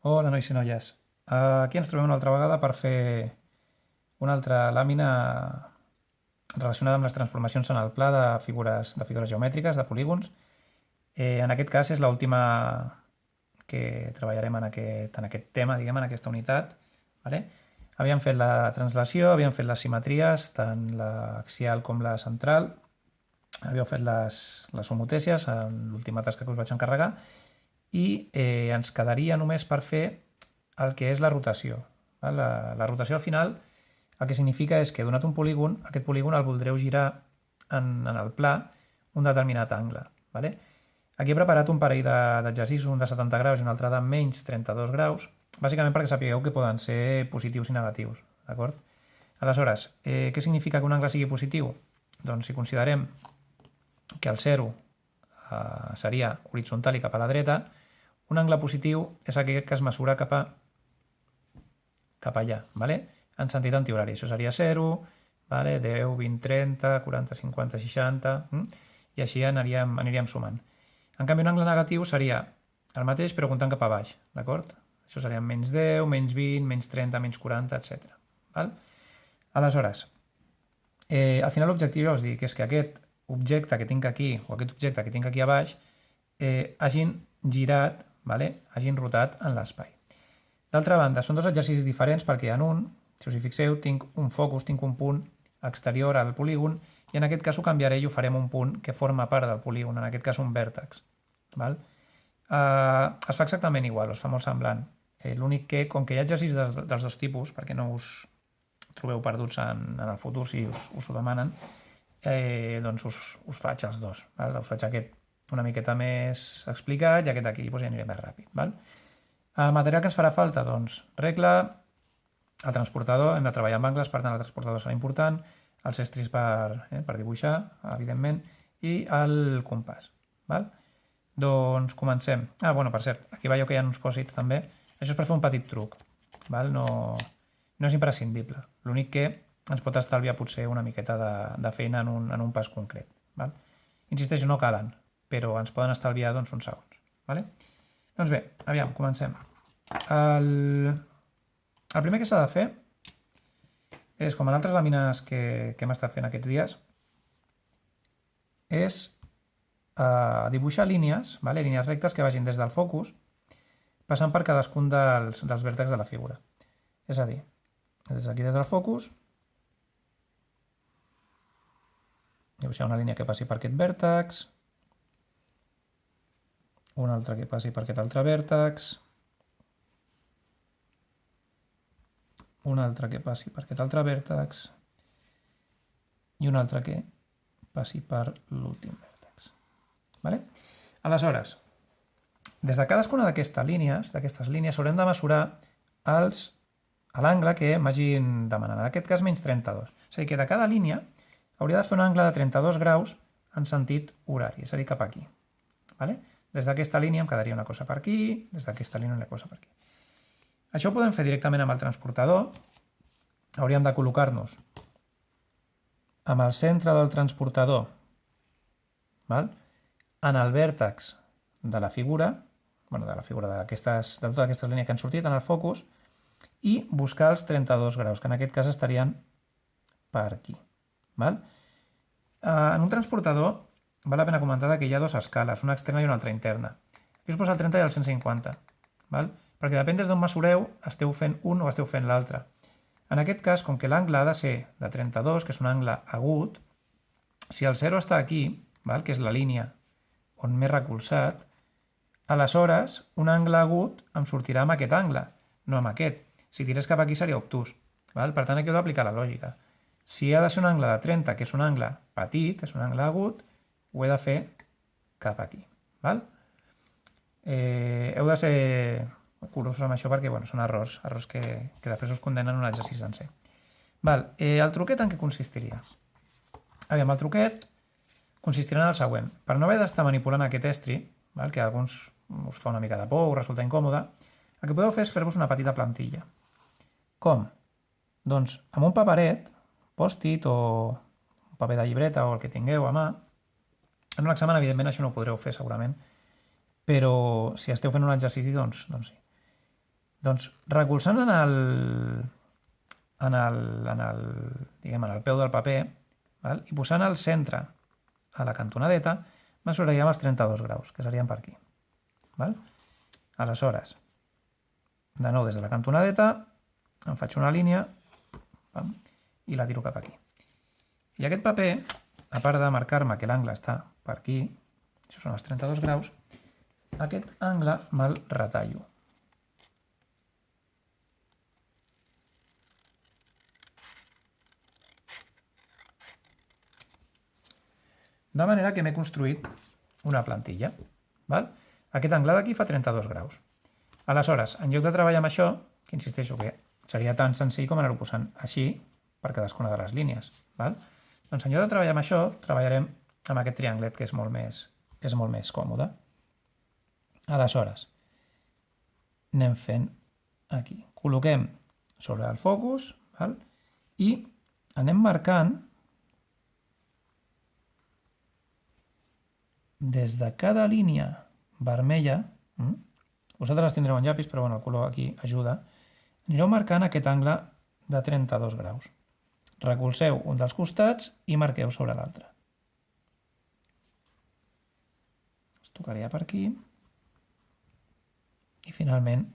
Hola, nois i noies. Aquí ens trobem una altra vegada per fer una altra làmina relacionada amb les transformacions en el pla de figures geomètriques, de polígons. En aquest cas és l'última que treballarem en aquest tema, diguem, en aquesta unitat. Vale? Havíem fet la translació, havíem fet les simetries, tant l'axial com la central, havíeu fet les homotècies en l'última tasca que us vaig encarregar, i ens quedaria només per fer el que és la rotació. La rotació al final el que significa és que donat un polígon, aquest polígon el voldreu girar en el pla un determinat angle. Vale? Aquí he preparat un parell d'exercicis, un de 70 graus i un altre de menys 32 graus, bàsicament perquè sapigueu que poden ser positius i negatius. D'acord? Aleshores, què significa que un angle sigui positiu? Doncs si considerem que el 0 seria horitzontal i cap a la dreta, un angle positiu és aquell que es mesura cap allà, vale? En sentit antihorari. Això seria 0, vale? 10, 20, 30, 40, 50, 60, i així aniríem sumant. En canvi, un angle negatiu seria el mateix però comptant cap a baix, d'acord? Això seria menys 10, menys 20, menys 30, menys 40, etc. Val? Aleshores, al final l'objectiu ja us dic és que aquest objecte que tinc aquí o aquest objecte que tinc aquí a baix hagin girat, vale? Hagin rotat en l'espai. D'altra banda, són dos exercicis diferents perquè en un, si us hi fixeu, tinc un focus, tinc un punt exterior al polígon i en aquest cas ho canviaré i ho farem un punt que forma part del polígon, en aquest cas un vèrtex. Val? Es fa exactament igual, es fa molt semblant. L'únic que, com que hi ha exercicis dels dos tipus, perquè no us trobeu perduts en el futur si us ho demanen, doncs us faig els dos. Val? Us faig aquest una miqueta més explicat i aquest aquí doncs, ja aniré més ràpid. Val? El material que ens farà falta, doncs, regla, el transportador, hem de treballar amb angles, per tant el transportador serà important, els estris per dibuixar, evidentment, i el compàs. Val? Doncs comencem. Bueno, per cert, aquí veieu que hi ha uns pòsits també. Això és per fer un petit truc. Val? No és imprescindible. L'únic que ens pot estalviar potser una miqueta de feina en un pas concret. Val? Insisteixo, no calen, però ens poden estalviar doncs, uns segons. Vale? Doncs bé, aviam, comencem. El primer que s'ha de fer és, com en altres làmines que hem estat fent aquests dies, és dibuixar línies, vale? Línies rectes que vagin des del focus passant per cadascun dels vèrtexs de la figura. És a dir, des d'aquí des del focus, dibuixar una línia que passi per aquest vèrtex, una altra que passi per aquest altre vèrtex, una altra que passi per aquest altre vèrtex i una altra que passi per l'últim vèrtex. Vale? Aleshores, des de cadascuna d'aquestes línies haurem de mesurar l'angle que m'hagin demanat. En aquest cas, menys 32. És a dir, que de cada línia hauria de fer un angle de 32 graus en sentit horari, és a dir, cap aquí. Vale? Des d'aquesta línia em quedaria una cosa per aquí, des d'aquesta línia una cosa per aquí. Això ho podem fer directament amb el transportador. Hauríem de col·locar-nos amb el centre del transportador, val? En el vèrtex de la figura, de totes aquestes línies que han sortit en el focus, i buscar els 32 graus, que en aquest cas estarien per aquí. Val? En un transportador val la pena comentar que hi ha dues escales, una externa i una altra interna. Aquí us posa el 30 i el 150, val? Perquè depèn des d'on mesureu, esteu fent un o esteu fent l'altre. En aquest cas, com que l'angle ha de ser de 32, que és un angle agut, si el 0 està aquí, val? Que és la línia on m'he recolzat, aleshores un angle agut em sortirà amb aquest angle, no amb aquest. Si tirés cap aquí seria obtús. Val? Per tant, aquí heu d'aplicar la lògica. Si ha de ser un angle de 30, que és un angle petit, és un angle agut, ho he de fer cap aquí. Val? Heu de ser curosos amb això perquè són errors que després us condenen un exercici sencer. Val. El truquet en què consistiria? Aviam, el truquet consistirà en el següent. Per no haver d'estar manipulant aquest estri, val? Que a alguns us fa una mica de por, us resulta incòmode, el que podeu fer és fer-vos una petita plantilla. Com? Doncs amb un paperet, post-it o un paper de llibreta o el que tingueu a mà. En un examen, evidentment, això no ho podreu fer segurament, però si esteu fent un exercici, doncs sí. Doncs recolzant en el peu del paper, val? I posant al centre a la cantonadeta, mesuraríem els 32 graus, que serien per aquí. Val? Aleshores, de nou des de la cantonadeta, em faig una línia pam, i la tiro cap aquí. I aquest paper, a part de marcar-me que l'angle està per aquí, això són els 32 graus, aquest angle me'l retallo. De manera que m'he construït una plantilla. Val? Aquest angle d'aquí fa 32 graus. Aleshores, en lloc de treballar amb això, que insisteixo que seria tan senzill com anar-ho posant així per cadascuna de les línies. Val? Doncs en lloc de treballar amb això, treballarem amb aquest trianglet que és molt més còmode. Aleshores, anem fent aquí. Col·loquem sobre el focus, val? I anem marcant des de cada línia vermella, vosaltres les tindreu en llapis, però bueno, el color aquí ajuda, anireu marcant aquest angle de 32 graus. Recolzeu un dels costats i marqueu sobre l'altre. Es tocaria per aquí i finalment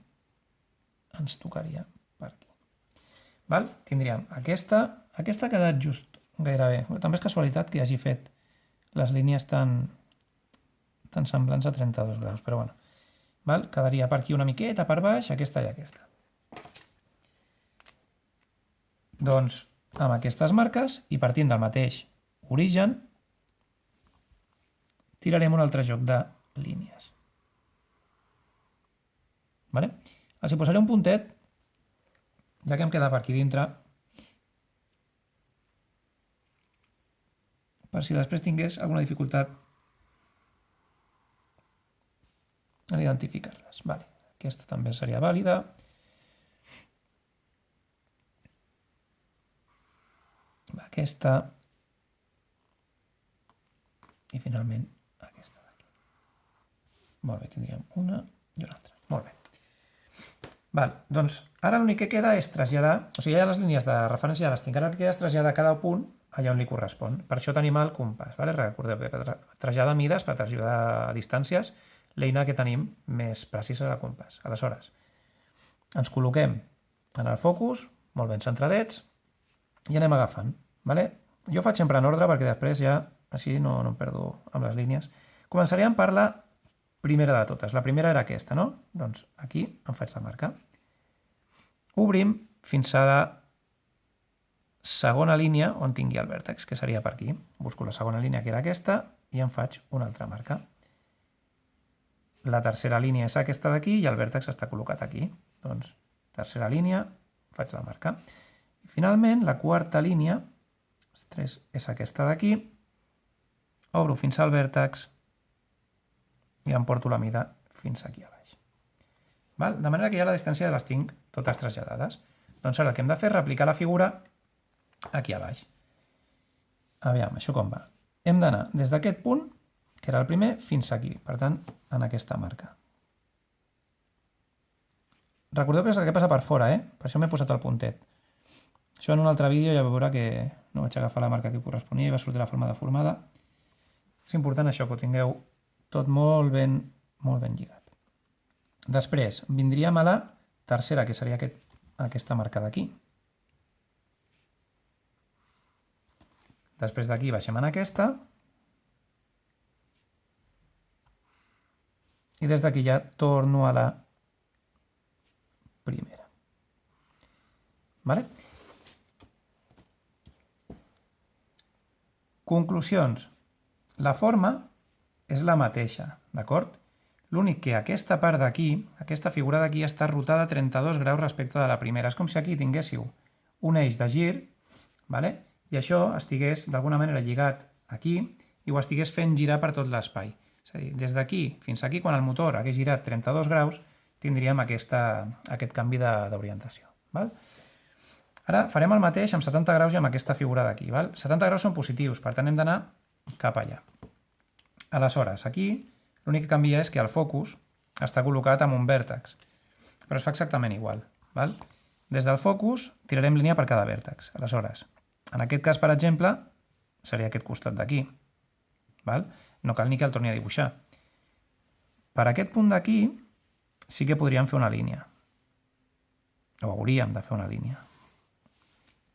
ens tocaria per aquí. Val? Tindríem aquesta ha quedat just gairebé. També és casualitat que hagi fet les línies tan semblants a 32 graus, però bueno. Val? Quedaria per aquí una miqueta, per baix, aquesta i aquesta. Doncs amb aquestes marques i partint del mateix origen, tirarem un altre joc de línies. Vale? Els hi posaré un puntet, ja que em queda per aquí dintre, per si després tingués alguna dificultat en identificar-les. Vale. Aquesta també seria vàlida. Aquesta. I finalment aquesta d'aquí. Molt bé, tindríem una i una altra. Molt bé. Val, doncs ara l'únic que queda és traslladar, o sigui, ja les línies de referència ja les tinc, ara el que queda és traslladar cada punt allà on li correspon. Per això tenim el compàs. Vale? Recordeu que per traslladar mides, per traslladar distàncies, l'eina que tenim més precisa és el compàs. Aleshores, ens col·loquem en el focus, molt ben centradets, i anem agafant. Vale? Jo faig sempre en ordre perquè després ja així no em perdo amb les línies. Començaríem per la primera de totes. La primera era aquesta, no? Doncs aquí em faig la marca. Obrim fins a la segona línia on tingui el vèrtex, que seria per aquí. Busco la segona línia, que era aquesta, i em faig una altra marca. La tercera línia és aquesta d'aquí i el vèrtex està col·locat aquí. Doncs, tercera línia, faig la marca. I finalment, la quarta línia és aquesta d'aquí. Obro fins al vèrtex i em porto la mida fins aquí a baix. Val? De manera que ja la distància les tinc totes traslladades. Doncs ara el que hem de fer és replicar la figura aquí a baix. Aviam, això com va? Hem d'anar des d'aquest punt, que era el primer, fins aquí, per tant, en aquesta marca. Recordeu que és el que passa per fora, per això m'he posat el puntet. Això en un altre vídeo ja veurà que no vaig agafar la marca que corresponia i va sortir la forma deformada. És important això, que ho tingueu tot molt ben lligat. Després, vindríem a la tercera, que seria aquesta marca d'aquí. Després d'aquí baixem en aquesta. I des d'aquí ja torno a la primera. Vale? Conclusions. La forma és la mateixa, d'acord? L'únic que aquesta part d'aquí, aquesta figura d'aquí, està rotada 32 graus respecte de la primera. És com si aquí tinguéssiu un eix de gir, vale? I això estigués d'alguna manera lligat aquí i ho estigués fent girar per tot l'espai. És a dir, des d'aquí fins aquí, quan el motor hagués girat 32 graus, tindríem aquest canvi d'orientació. Ara farem el mateix amb 70 graus i amb aquesta figura d'aquí. 70 graus són positius, per tant hem d'anar cap allà. Aleshores, aquí l'únic que canvia és que el focus està col·locat en un vèrtex. però es fa exactament igual. Val? Des del focus tirarem línia per cada vèrtex. Aleshores, en aquest cas, per exemple, seria aquest costat d'aquí. No cal ni que el torni a dibuixar. Per aquest punt d'aquí sí que podríem fer una línia. O hauríem de fer una línia.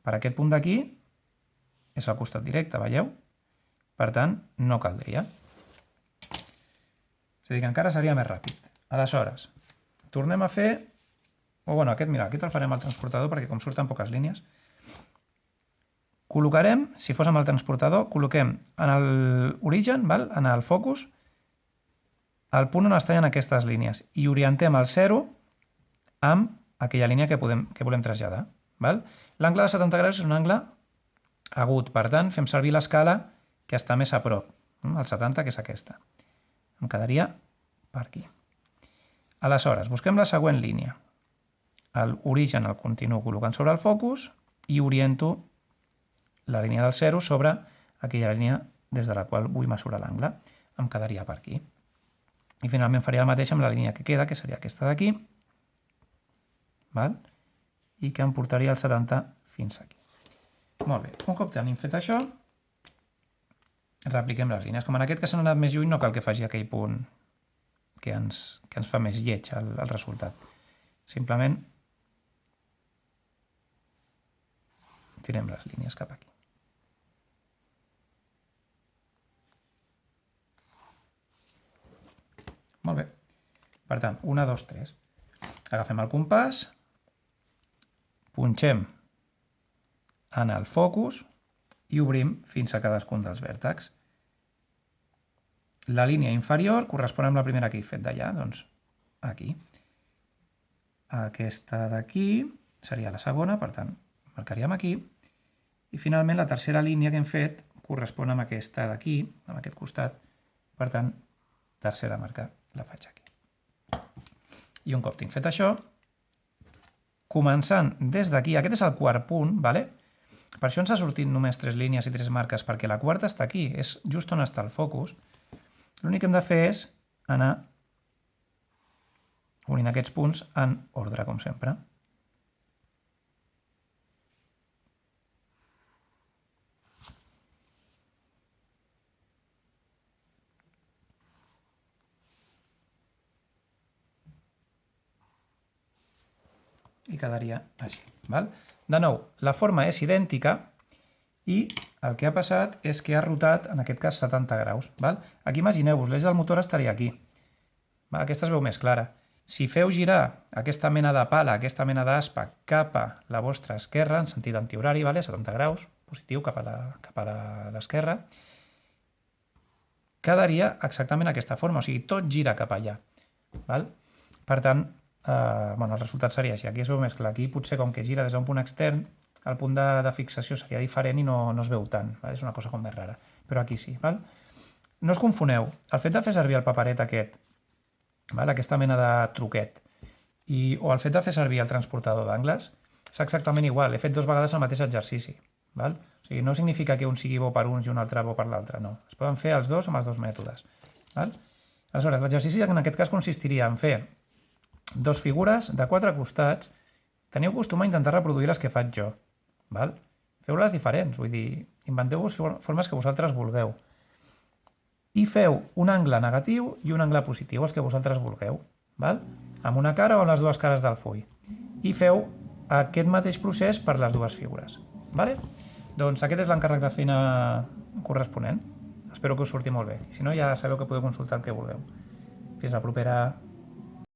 Per aquest punt d'aquí és el costat directe, veieu? Per tant, no caldria. És a dir, que encara seria més ràpid. Aleshores, tornem a fer... O bueno, aquest el farem al transportador perquè com surten poques línies. Col·locarem, si fos amb el transportador, col·loquem en l'origen, en el focus, el punt on es tallen aquestes línies i orientem el 0 amb aquella línia que volem traslladar. L'angle de 70 graus és un angle agut, per tant, fem servir l'escala que està més a prop, el 70, que és aquesta. Em quedaria per aquí. Aleshores, busquem la següent línia. L'origen el continuo col·locant sobre el focus i oriento la línia del 0 sobre aquella línia des de la qual vull mesurar l'angle. Em quedaria per aquí. I finalment faria el mateix amb la línia que queda, que seria aquesta d'aquí, i que em portaria el 70 fins aquí. Molt bé, un cop tenim fet això, reapliquem les línies. Com en aquest cas s'han anat més lluny, no cal que faci aquell punt que ens fa més lleig el resultat. Simplement tirem les línies cap aquí. Molt bé. Per tant, 1, 2, 3. Agafem el compàs, punxem en el focus i obrim fins a cadascun dels vèrtexs. La línia inferior correspon amb la primera que he fet d'allà, doncs aquí. Aquesta d'aquí seria la segona, per tant, marcaríem aquí. I finalment la tercera línia que hem fet correspon amb aquesta d'aquí, amb aquest costat. Per tant, tercera marca la faig aquí. I un cop tinc fet això, començant des d'aquí, aquest és el quart punt, per això ens ha sortit només 3 línies i 3 marques, perquè la quarta està aquí, és just on està el focus. L'únic que hem de fer és anar unint aquests punts en ordre, com sempre. I quedaria així. De nou, la forma és idèntica i el que ha passat és que ha rotat, en aquest cas, 70 graus. Aquí imagineu-vos, l'eix del motor estaria aquí. Aquesta es veu més clara. Si feu girar aquesta mena de pala, aquesta mena d'aspa, cap a la vostra esquerra, en sentit antihorari, 70 graus, positiu, cap a l'esquerra, quedaria exactament aquesta forma, o sigui, tot gira cap allà. Per tant, el resultat seria així. Aquí es veu més clar. Aquí potser com que gira des d'un punt extern, el punt de fixació seria diferent i no es veu tant. És una cosa com més rara. Però aquí sí. No us confoneu. El fet de fer servir el paperet aquest, aquesta mena de truquet, o el fet de fer servir el transportador d'angles, és exactament igual. He fet 2 vegades el mateix exercici. O sigui, no significa que un sigui bo per uns i un altre bo per l'altre, no. Es poden fer els dos amb els dos mètodes. Aleshores, l'exercici en aquest cas consistiria en fer 2 figures de 4 costats. Teniu costum a intentar reproduir les que faig jo. Feu-les diferents, vull dir, inventeu-vos formes que vosaltres vulgueu. I feu un angle negatiu i un angle positiu, els que vosaltres vulgueu. Amb una cara o amb les dues cares del full. I feu aquest mateix procés per les dues figures. Doncs aquest és l'encàrrec de feina corresponent. Espero que us surti molt bé. Si no, ja sabeu que podeu consultar el que vulgueu. Fins la propera.